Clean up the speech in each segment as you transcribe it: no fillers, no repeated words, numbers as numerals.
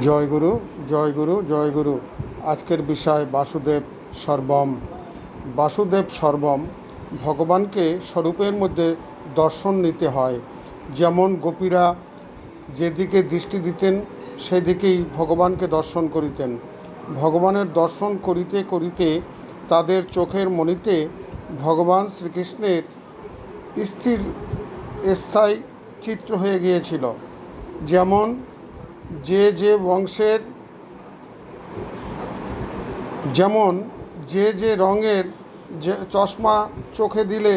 জয়গুরু, জয়গুরু, জয়গুরু। আজকের বিষয় বাসুদেব সর্বম। বাসুদেব সর্বম, ভগবানকে স্বরূপের মধ্যে দর্শন নিতে হয়। যেমন গোপীরা যেদিকে দৃষ্টি দিতেন সেদিকেই ভগবানকে দর্শন করিতেন। ভগবানের দর্শন করিতে করিতে তাদের চোখের মণিতে ভগবান শ্রীকৃষ্ণের স্থির স্থায়ী চিত্র হয়ে গিয়েছিল। যেমন যে রঙের যে চশমা চোখে দিলে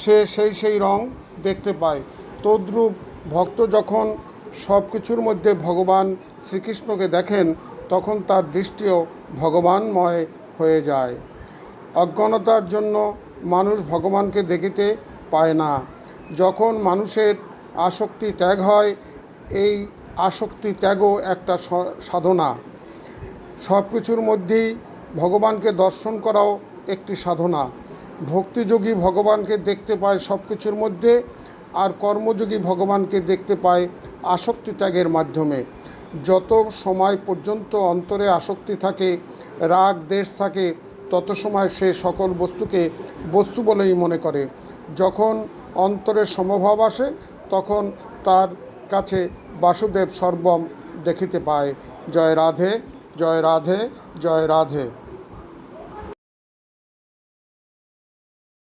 সে সেই রং দেখতে পায়, তদ্রূপ ভক্ত যখন সব কিছুর মধ্যে ভগবান শ্রীকৃষ্ণকে দেখেন তখন তার দৃষ্টিও ভগবানময় হয়ে যায়। অজ্ঞানতার জন্য মানুষ ভগবানকে দেখিতে পায় না। যখন মানুষের আসক্তি ত্যাগ হয়, এই আসক্তি ত্যাগও একটা সাধনা। সব কিছুর মধ্যেই ভগবানকে দর্শন করাও একটি সাধনা। ভক্তিযোগী ভগবানকে দেখতে পায় সব কিছুর মধ্যে, আর কর্মযোগী ভগবানকে দেখতে পায় আসক্তি ত্যাগের মাধ্যমে। যত সময় পর্যন্ত অন্তরে আসক্তি থাকে, রাগ দেশ থাকে, তত সময় সে সকল বস্তুকে বস্তু বলেই মনে করে। যখন অন্তরে সমভাব আসে তখন তার কাছে বাসুদেব সর্বম দেখিতে পায়। জয় রাধে, জয় রাধে, জয় রাধে।